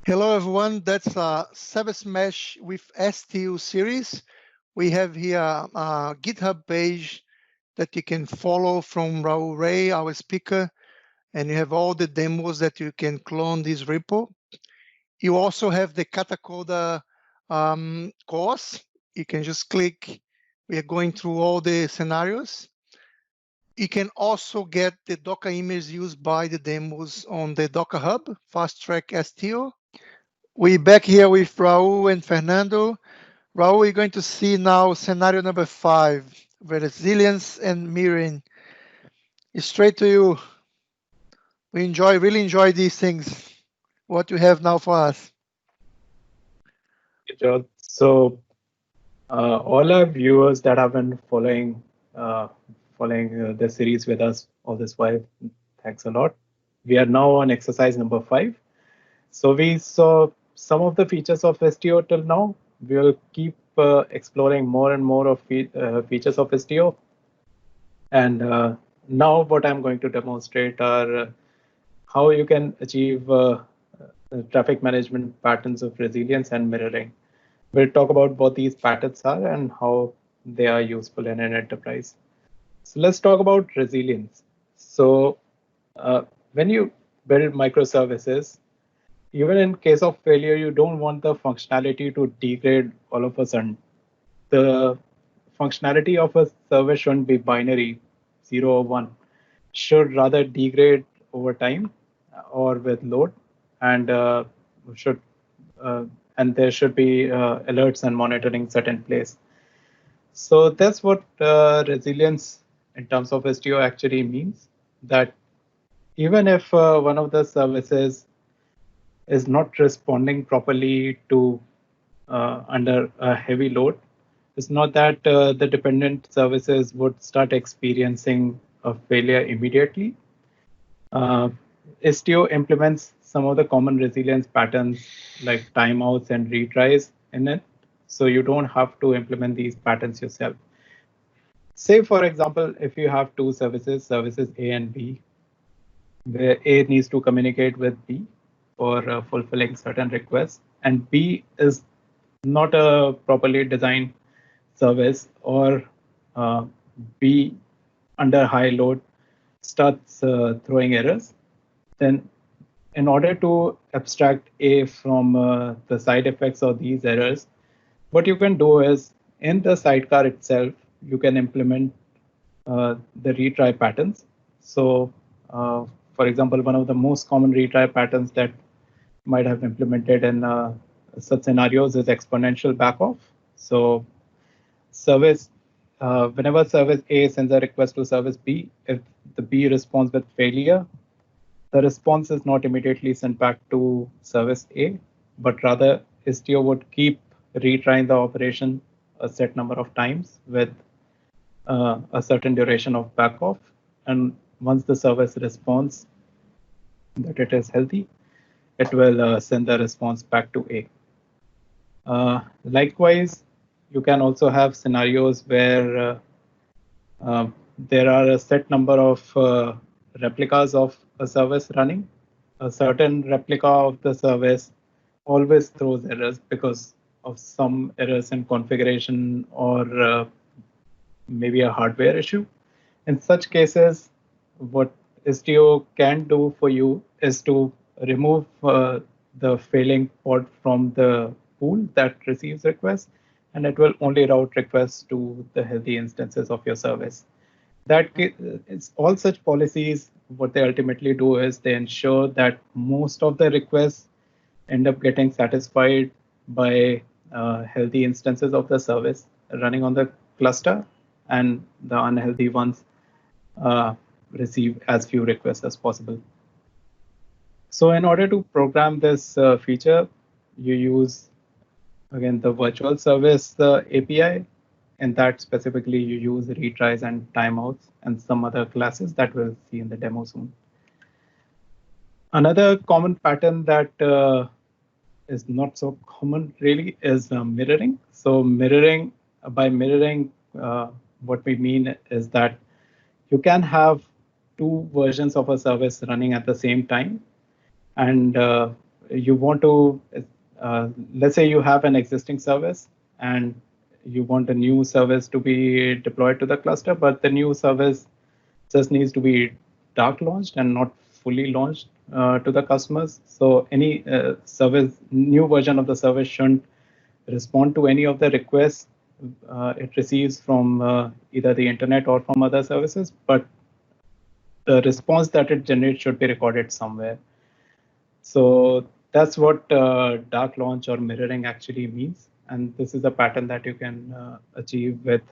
Hello, everyone. That's Service Mesh with STU series. We have here a GitHub page that you can follow from Raul Ray, our speaker, and you have all the demos that you can clone this repo. You also have the Katacoda course. You can just click. We are going through all the scenarios. You can also get the Docker image used by the demos on the Docker Hub, Fast Track STO. We're back here with Raul and Fernando. Raul, we're going to see now scenario number 5, resilience and mirroring. Straight to you. We really enjoy these things. What you have now for us? So, all our viewers that have been following the series with us all this while, thanks a lot. We are now on exercise number 5. So we saw some of the features of STO till now. We will keep exploring more and more of features of STO. And now what I'm going to demonstrate are how you can achieve traffic management patterns of resilience and mirroring. We'll talk about what these patterns are and how they are useful in an enterprise. So let's talk about resilience. So when you build microservices, even in case of failure, you don't want the functionality to degrade all of a sudden. The functionality of a service shouldn't be binary, 0 or 1. Should rather degrade over time or with load, and should and there should be alerts and monitoring set in place. So that's what resilience in terms of STO actually means, that even if one of the services is not responding properly to under a heavy load, it's not that the dependent services would start experiencing a failure immediately. STO implements some of the common resilience patterns like timeouts and retries in it, so you don't have to implement these patterns yourself. Say, for example, if you have two services A and B, where A needs to communicate with B for fulfilling certain requests, and B is not a properly designed service, or B under high load starts throwing errors, then in order to abstract A from the side effects of these errors, what you can do is in the sidecar itself, you can implement the retry patterns. So, for example, one of the most common retry patterns that might have implemented in such scenarios is exponential backoff. So, whenever service A sends a request to service B, if the B responds with failure, the response is not immediately sent back to service A, but rather Istio would keep retrying the operation a set number of times with a certain duration of backoff. And once the service responds that it is healthy, it will send the response back to A. Likewise, you can also have scenarios where there are a set number of replicas of a service running. A certain replica of the service always throws errors because of some errors in configuration or maybe a hardware issue. In such cases, what Istio can do for you is to remove the failing pod from the pool that receives requests, and it will only route requests to the healthy instances of your service. That it's all such policies, what they ultimately do is they ensure that most of the requests end up getting satisfied by healthy instances of the service running on the cluster, and the unhealthy ones receive as few requests as possible. So in order to program this feature, you use, again, the virtual service API. And that specifically you use retries and timeouts and some other classes that we'll see in the demo soon. Another common pattern that is not so common really is mirroring. So by mirroring, what we mean is that you can have two versions of a service running at the same time. And you want to, let's say you have an existing service and you want a new service to be deployed to the cluster, but the new service just needs to be dark launched and not fully launched to the customers. So any new version of the service shouldn't respond to any of the requests it receives from either the internet or from other services, but the response that it generates should be recorded somewhere. So that's what dark launch or mirroring actually means. And this is a pattern that you can achieve with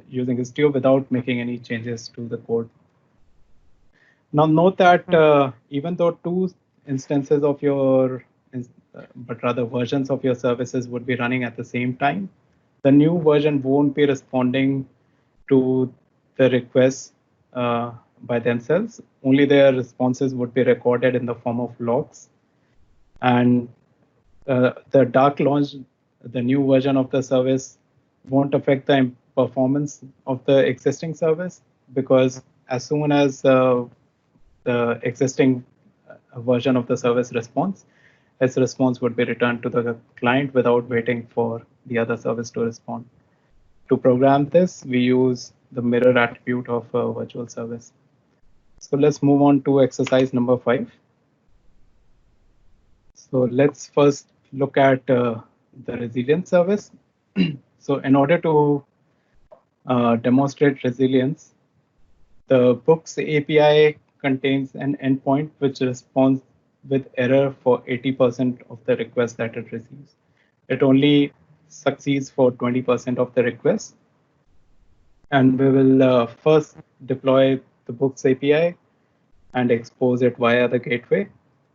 using Istio without making any changes to the code. Now note that even though two instances of your, but rather versions of your services would be running at the same time, the new version won't be responding to the requests by themselves. Only their responses would be recorded in the form of logs. And the dark launch, the new version of the service, won't affect the performance of the existing service, because as soon as the existing version of the service responds, its response would be returned to the client without waiting for the other service to respond. To program this, we use the mirror attribute of a virtual service. So let's move on to exercise number 5. So let's first look at the resilience service. So in order to demonstrate resilience, the Books API contains an endpoint which responds with error for 80% of the requests that it receives. It only succeeds for 20% of the requests. And we will first deploy the Books API and expose it via the gateway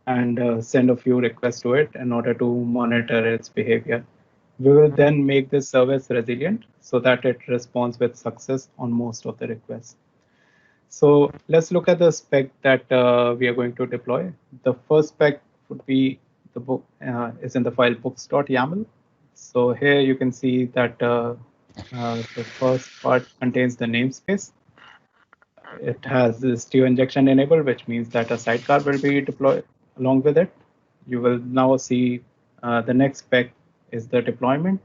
and send a few requests to it in order to monitor its behavior. We will then make this service resilient so that it responds with success on most of the requests. So let's look at the spec that we are going to deploy. The first spec would be the book is in the file books.yaml. So here you can see that the first part contains the namespace. It has the Istio injection enabled, which means that a sidecar will be deployed along with it. You will now see the next spec is the deployment.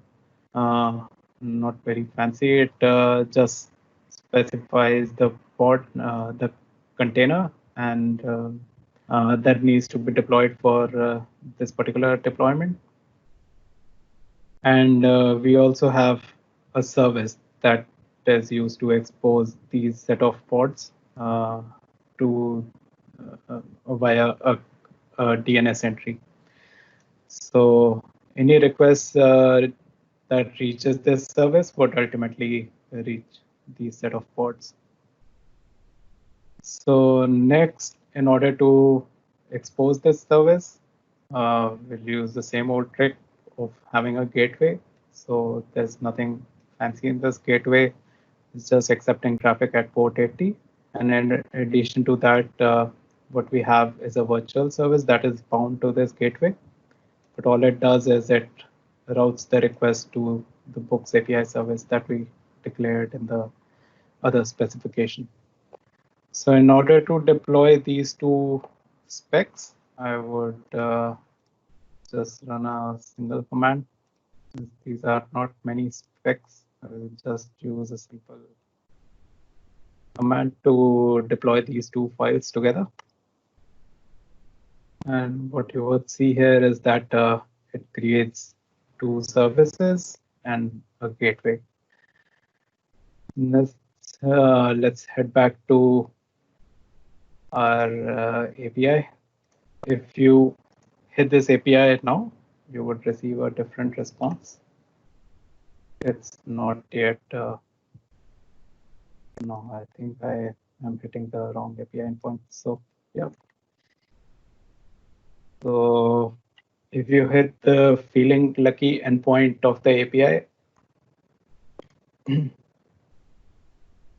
Not very fancy. It just specifies the pod, the container, and that needs to be deployed for this particular deployment. And we also have a service that is used to expose these set of pods to via a DNS entry. So any request that reaches this service would ultimately reach these set of pods. So next, in order to expose this service, we'll use the same old trick of having a gateway. So there's nothing fancy in this gateway. It's just accepting traffic at port 80. And in addition to that, what we have is a virtual service that is bound to this gateway. But all it does is it routes the request to the Books API service that we declared in the other specification. So in order to deploy these two specs, I would just run a single command. These are not many specs. I will just use a simple command to deploy these two files together. And what you would see here is that it creates two services and a gateway. Let's head back to our API. If you hit this API now, you would receive a different response. It's not yet. No, I think I am hitting the wrong API endpoint. So yeah. So if you hit the feeling lucky endpoint of the API,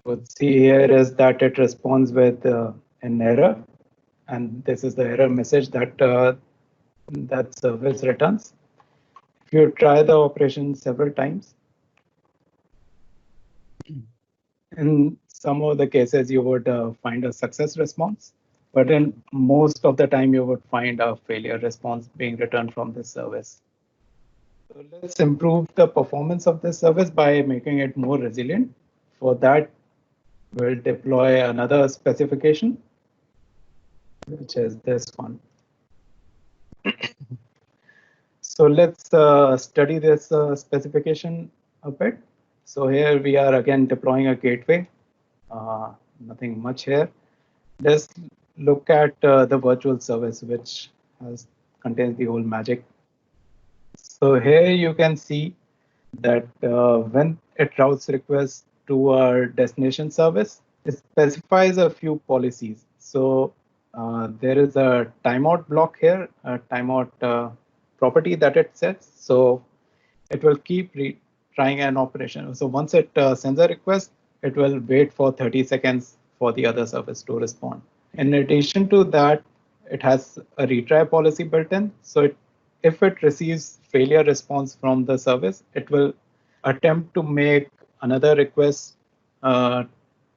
what see here is that it responds with an error, and this is the error message that that service returns. If you try the operation several times, in some of the cases you would find a success response. But in most of the time, you would find a failure response being returned from this service. So let's improve the performance of this service by making it more resilient. For that, we'll deploy another specification, which is this one. So let's study this specification a bit. So here we are again deploying a gateway. Nothing much here. Let's look at the virtual service, which contains the whole magic. So here you can see that when it routes requests to our destination service, it specifies a few policies. So there is a timeout block here, a timeout property that it sets. So it will keep trying an operation. So once it sends a request, it will wait for 30 seconds for the other service to respond. In addition to that, it has a retry policy built in. So if it receives failure response from the service, it will attempt to make another request to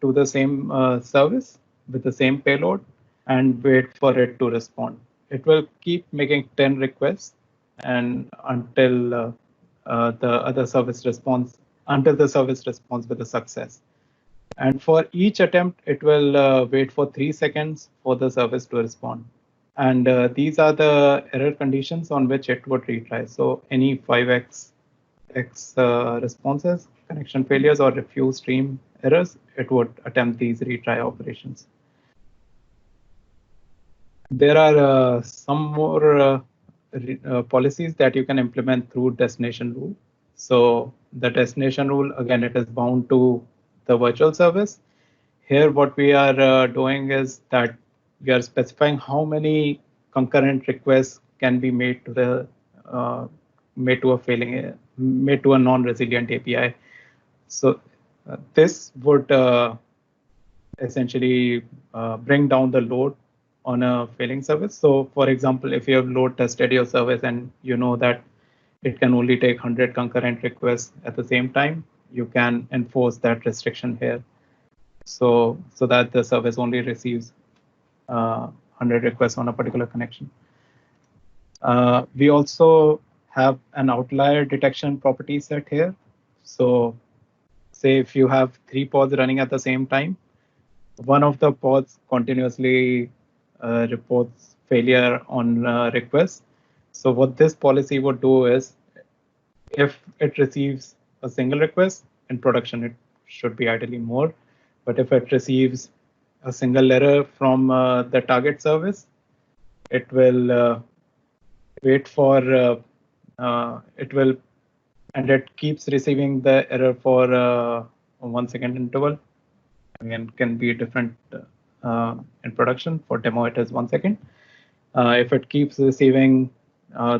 the same service with the same payload and wait for it to respond. It will keep making 10 requests and until the other service responds, until the service responds with a success. And for each attempt, it will wait for 3 seconds for the service to respond. And these are the error conditions on which it would retry. So any 5x responses, connection failures, or refuse stream errors, it would attempt these retry operations. There are some more policies that you can implement through destination rule. So the destination rule, again, it is bound to the virtual service. Here, what we are doing is that we are specifying how many concurrent requests can be made to the made to a non-resilient API. So this would essentially bring down the load on a failing service. So for example, if you have load tested your service and you know that it can only take 100 concurrent requests at the same time, you can enforce that restriction here. So that the service only receives 100 requests on a particular connection. We also have an outlier detection property set here. So say if you have 3 pods running at the same time, one of the pods continuously reports failure on requests. So what this policy would do is, if it receives a single request in production, it should be ideally more. But if it receives a single error from the target service, it will wait for and it keeps receiving the error for a 1 second interval. Again, can be different in production. For demo, it is 1 second. If it keeps receiving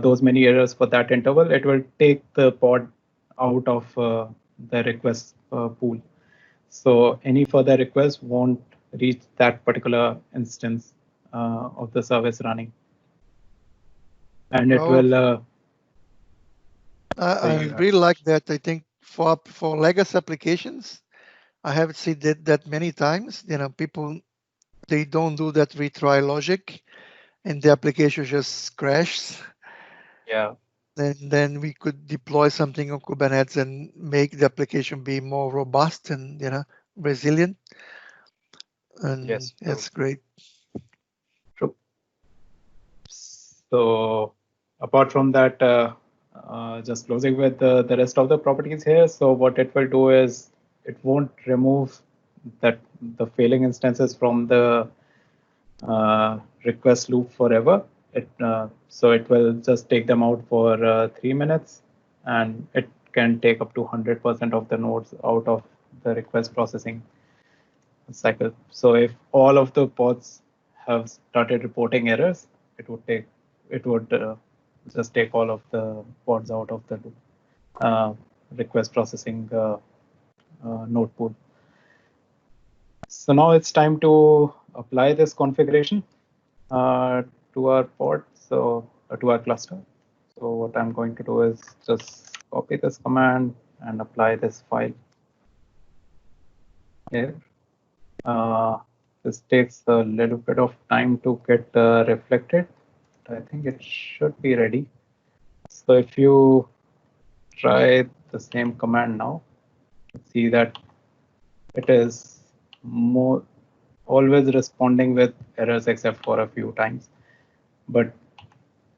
those many errors for that interval, it will take the pod out of the request pool. So any further requests won't reach that particular instance of the service running. And it will. I really like that. I think for legacy applications, I have seen that many times. People, they don't do that retry logic, and the application just crashes. Yeah. Then we could deploy something on Kubernetes and make the application be more robust and resilient. And yes, that's great. True. So apart from that, just closing with the rest of the properties here. So what it will do is it won't remove the failing instances from the request loop forever. So it will just take them out for 3 minutes, and it can take up to 100% of the nodes out of the request processing cycle. So if all of the pods have started reporting errors, it would just take all of the pods out of the request processing node pool. So now it's time to apply this configuration to our pod, so to our cluster. So what I'm going to do is just copy this command and apply this file here. This takes a little bit of time to get reflected. I think it should be ready. So if you try the same command now, see that it is more always responding with errors except for a few times. But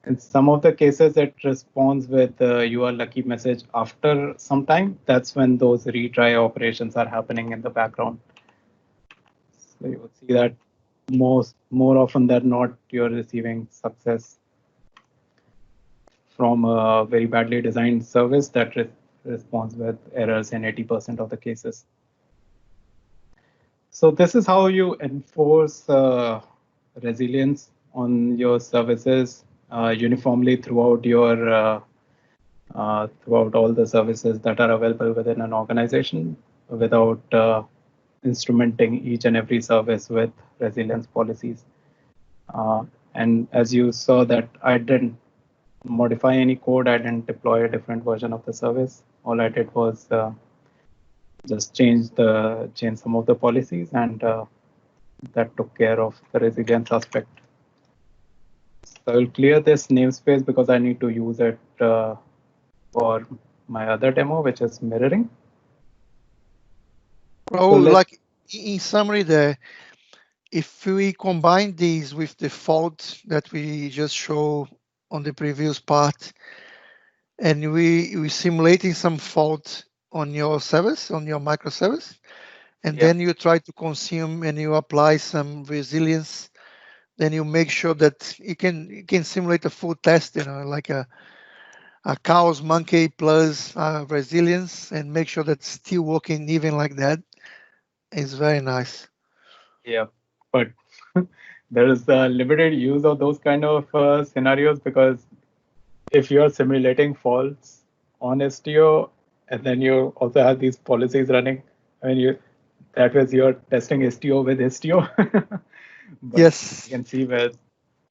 in some of the cases, it responds with you are lucky message after some time. That's when those retry operations are happening in the background. So you would see that more often than not, you're receiving success from a very badly designed service that responds with errors in 80% of the cases. So this is how you enforce resilience on your services uniformly throughout your throughout all the services that are available within an organization without instrumenting each and every service with resilience policies. And as you saw that I didn't modify any code, I didn't deploy a different version of the service. All I did was just change some of the policies, and that took care of the resilience aspect. So I'll clear this namespace because I need to use it for my other demo, which is mirroring. Raul, like in summary there, if we combine these with the fault that we just showed on the previous part, and we simulating some fault on your service, on your microservice, and then you try to consume and you apply some resilience, then you make sure that you can simulate a full test, like a chaos monkey plus resilience, and make sure that's still working even like that. It's very nice. Yeah, but there is a limited use of those kind of scenarios, because if you're simulating faults on Istio and then you also have these policies running, I mean, that was you're testing Istio with Istio. But yes, you can see where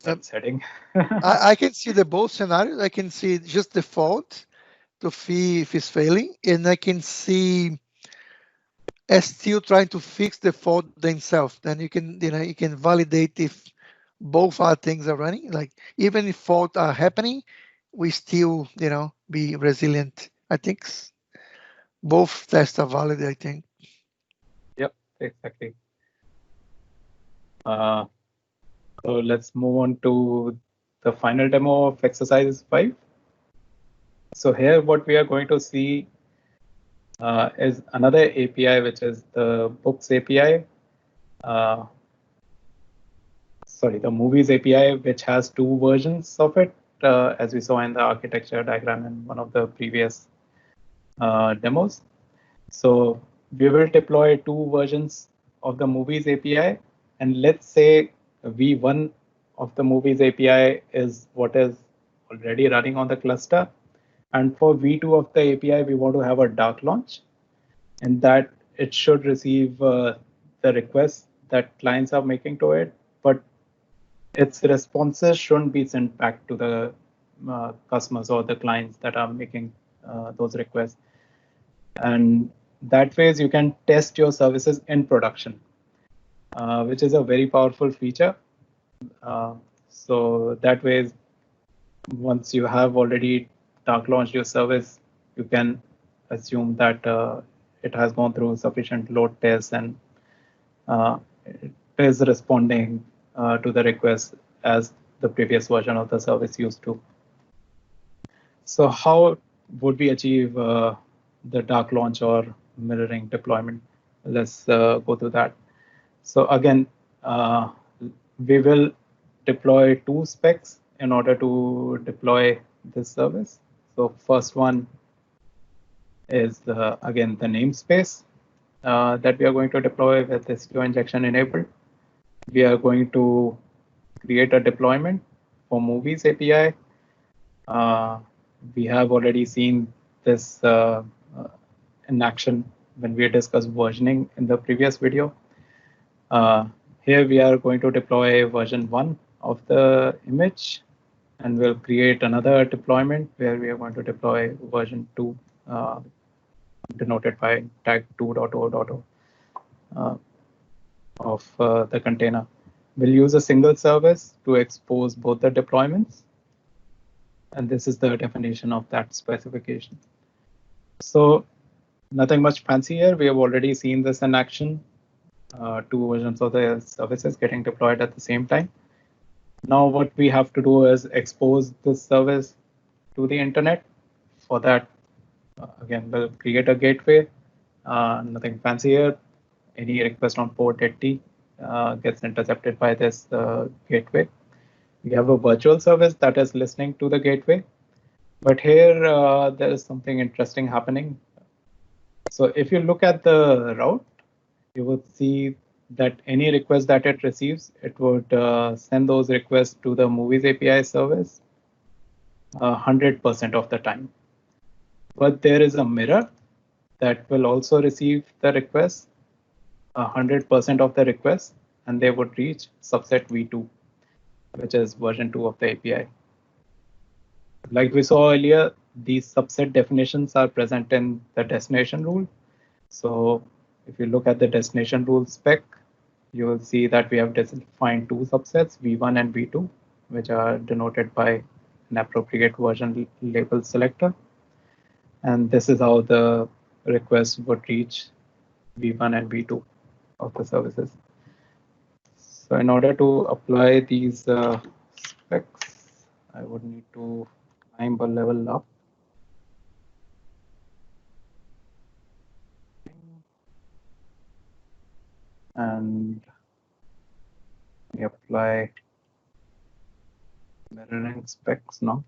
that's heading. I can see the both scenarios. I can see just the fault to see if it's failing, and I can see still trying to fix the fault themselves. Then you can validate if both our things are running. Like even if faults are happening, we still be resilient. I think both tests are valid. I think. Yep, exactly. So let's move on to the final demo of exercise 5. So here what we are going to see is another API, which is the Books API. Sorry, the Movies API, which has two versions of it, as we saw in the architecture diagram in one of the previous demos. So we will deploy two versions of the Movies API, and let's say V1 of the Movies API is what is already running on the cluster. And for V2 of the API, we want to have a dark launch, and that it should receive the requests that clients are making to it, but its responses shouldn't be sent back to the customers or the clients that are making those requests. And that way you can test your services in production, which is a very powerful feature. So that way, once you have already dark launched your service, you can assume that it has gone through sufficient load tests and it is responding to the request as the previous version of the service used to. So how would we achieve the dark launch or mirroring deployment? Let's go through that. So again, we will deploy two specs in order to deploy this service. So first one is again the namespace that we are going to deploy with Istio injection enabled. We are going to create a deployment for Movies API. We have already seen this in action when we discussed versioning in the previous video. Here we are going to deploy version 1 of the image, and we'll create another deployment where we are going to deploy version 2, denoted by tag 2.0.0. of the container. We'll use a single service to expose both the deployments. And this is the definition of that specification. So nothing much fancy here. We have already seen this in action. Two versions of the services getting deployed at the same time. Now what we have to do is expose this service to the internet. For that, again, we'll create a gateway. Nothing fancy here. Any request on port 80 gets intercepted by this gateway. We have a virtual service that is listening to the gateway. But here, there is something interesting happening. So if you look at the route, you would see that any request that it receives, it would send those requests to the Movies API service 100% of the time. But there is a mirror that will also receive the request 100% of the requests, and they would reach subset v2, which is version 2 of the API. Like we saw earlier, these subset definitions are present in the destination rule. So if you look at the destination rule spec, you will see that we have defined two subsets, v1 and v2, which are denoted by an appropriate version label selector. And this is how the request would reach v1 and v2 of the services. So in order to apply these specs, I would need to climb a level up. And we apply mirroring specs now.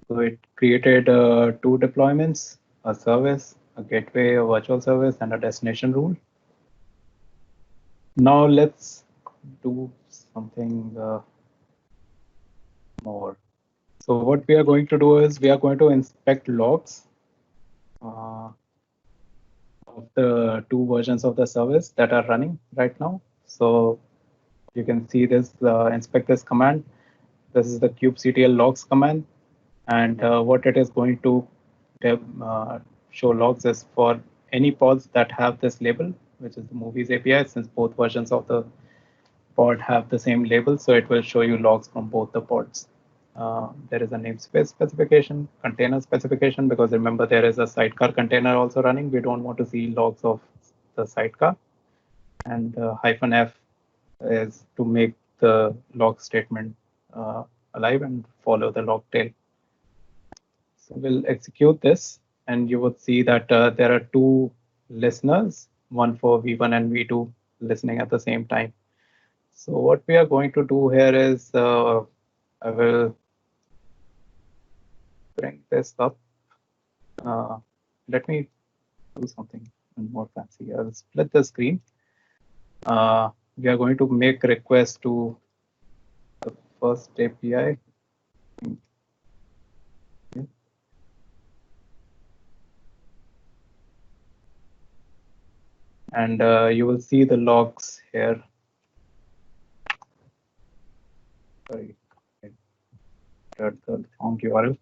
So it created two deployments, a service, a gateway, a virtual service, and a destination rule. Now let's do something more. So what we are going to do is we are going to inspect logs of the two versions of the service that are running right now. So you can see this inspect this command. This is the kubectl logs command. And what it is going to show logs is for any pods that have this label, which is the Movies API, since both versions of the pod have the same label. So it will show you logs from both the pods. There is a namespace specification, container specification, because remember there is a sidecar container also running. We don't want to see logs of the sidecar. And -f is to make the log statement alive and follow the log tail. So we'll execute this, and you would see that there are two listeners, one for v1 and v2 listening at the same time. So what we are going to do here is I will bring this up. Let me do something more fancy. I'll split the screen. We are going to make requests to the first API. And you will see the logs here. Sorry, I entered the wrong URL.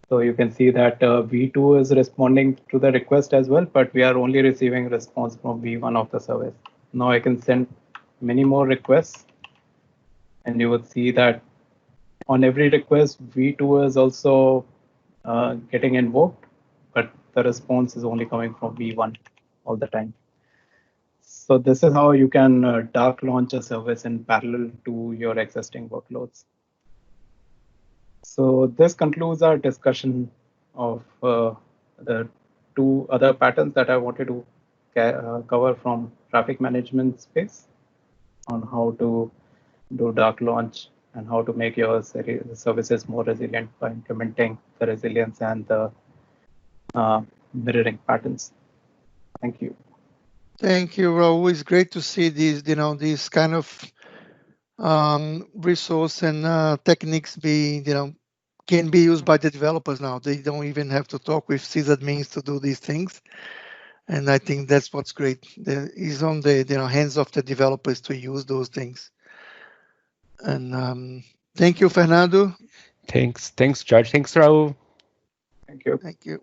So you can see that v2 is responding to the request as well, but we are only receiving response from v1 of the service. Now I can send many more requests, and you would see that on every request, v2 is also getting invoked, but the response is only coming from v1 all the time. So this is how you can dark launch a service in parallel to your existing workloads. So this concludes our discussion of the two other patterns that I wanted to cover from traffic management space on how to do dark launch and how to make your services more resilient by implementing the resilience and the mirroring patterns. Thank you. Thank you, Raul. It's great to see these, these kind of resource and techniques can be used by the developers now. They don't even have to talk with sysadmins to do these things. And I think that's what's great. It's on the hands of the developers to use those things. And thank you, Fernando. Thanks, George. Thanks, Raul. Thank you. Thank you.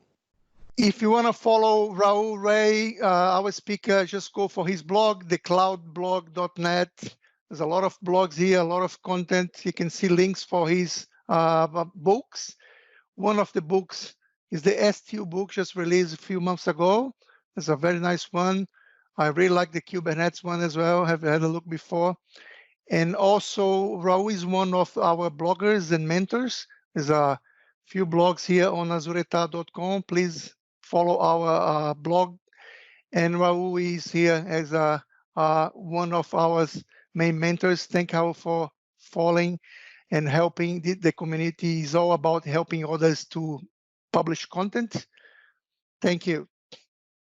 If you want to follow Raul Ray, our speaker, just go for his blog, thecloudblog.net. There's a lot of blogs here, a lot of content. You can see links for his books. One of the books is the STU book, just released a few months ago. It's a very nice one. I really like the Kubernetes one as well. Have had a look before. And also, Raul is one of our bloggers and mentors. There's a few blogs here on azureta.com. Please follow our blog. And Raul is here as one of our main mentors. Thank you for following and helping. The community is all about helping others to publish content. Thank you.